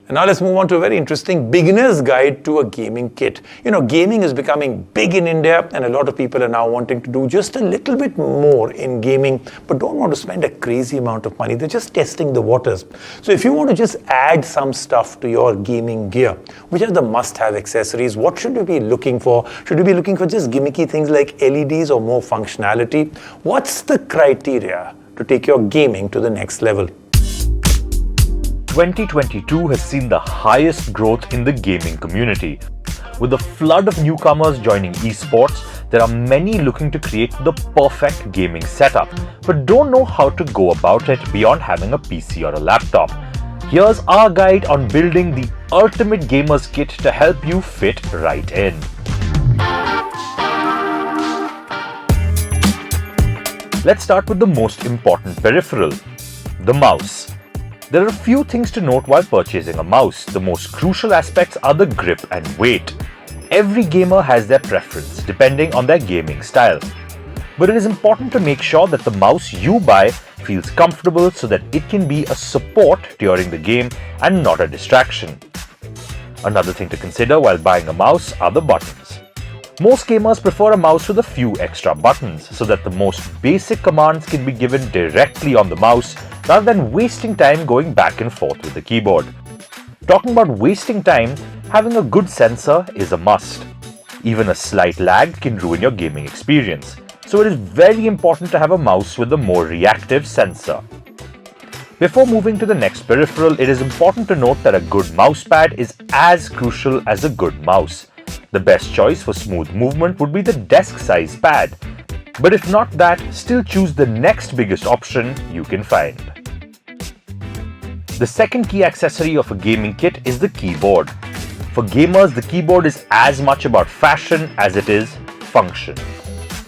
And now let's move on to a very interesting beginner's guide to a gaming kit. Gaming is becoming big in India, and a lot of people are now wanting to do just a little bit more in gaming, but don't want to spend a crazy amount of money. They're just testing the waters. So if you want to just add some stuff to your gaming gear, which are the must-have accessories, what should you be looking for? Should you be looking for just gimmicky things like LEDs or more functionality? What's the criteria to take your gaming to the next level? 2022 has seen the highest growth in the gaming community. With a flood of newcomers joining esports, there are many looking to create the perfect gaming setup, but don't know how to go about it beyond having a PC or a laptop. Here's our guide on building the ultimate gamer's kit to help you fit right in. Let's start with the most important peripheral, the mouse. There are a few things to note while purchasing a mouse. The most crucial aspects are the grip and weight. Every gamer has their preference depending on their gaming style. But it is important to make sure that the mouse you buy feels comfortable so that it can be a support during the game and not a distraction. Another thing to consider while buying a mouse are the buttons. Most gamers prefer a mouse with a few extra buttons so that the most basic commands can be given directly on the mouse rather than wasting time going back and forth with the keyboard. Talking about wasting time, having a good sensor is a must. Even a slight lag can ruin your gaming experience, so it is very important to have a mouse with a more reactive sensor. Before moving to the next peripheral, it is important to note that a good mousepad is as crucial as a good mouse. The best choice for smooth movement would be the desk-size pad. But if not that, still choose the next biggest option you can find. The second key accessory of a gaming kit is the keyboard. For gamers, the keyboard is as much about fashion as it is function.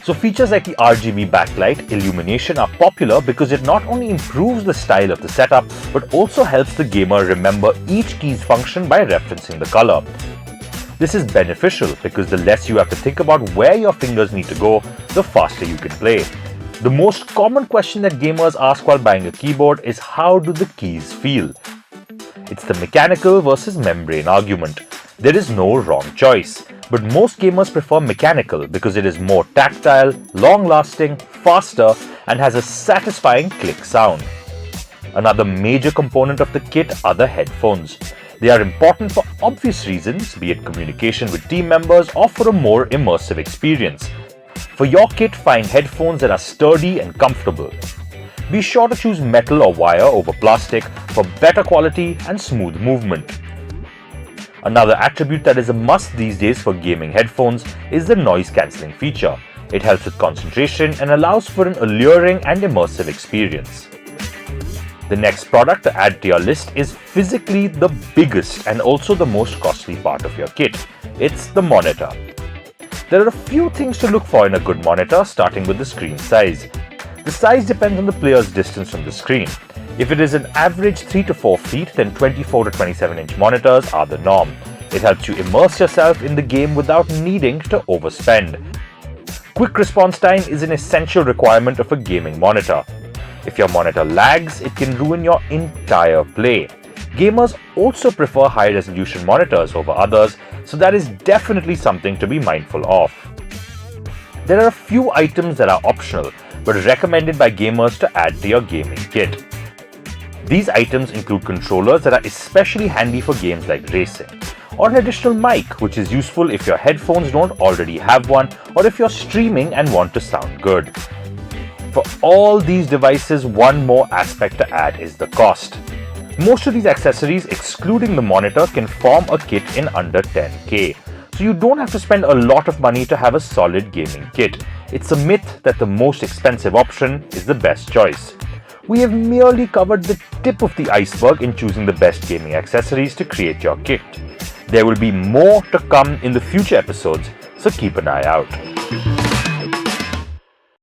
So features like the RGB backlight illumination are popular because it not only improves the style of the setup, but also helps the gamer remember each key's function by referencing the color. This is beneficial because the less you have to think about where your fingers need to go, the faster you can play. The most common question that gamers ask while buying a keyboard is how do the keys feel? It's the mechanical versus membrane argument. There is no wrong choice, but most gamers prefer mechanical because it is more tactile, long-lasting, faster, and has a satisfying click sound. Another major component of the kit are the headphones. They are important for obvious reasons, be it communication with team members or for a more immersive experience. For your kit, find headphones that are sturdy and comfortable. Be sure to choose metal or wire over plastic for better quality and smooth movement. Another attribute that is a must these days for gaming headphones is the noise cancelling feature. It helps with concentration and allows for an alluring and immersive experience. The next product to add to your list is physically the biggest and also the most costly part of your kit. It's the monitor. There are a few things to look for in a good monitor, starting with the screen size. The size depends on the player's distance from the screen. If it is an average 3 to 4 feet, then 24 to 27 inch monitors are the norm. It helps you immerse yourself in the game without needing to overspend. Quick response time is an essential requirement of a gaming monitor. If your monitor lags, it can ruin your entire play. Gamers also prefer high-resolution monitors over others, so that is definitely something to be mindful of. There are a few items that are optional, but recommended by gamers to add to your gaming kit. These items include controllers that are especially handy for games like racing, or an additional mic, which is useful if your headphones don't already have one, or if you're streaming and want to sound good. For all these devices, one more aspect to add is the cost. Most of these accessories, excluding the monitor, can form a kit in under 10k. So you don't have to spend a lot of money to have a solid gaming kit. It's a myth that the most expensive option is the best choice. We have merely covered the tip of the iceberg in choosing the best gaming accessories to create your kit. There will be more to come in the future episodes, so keep an eye out.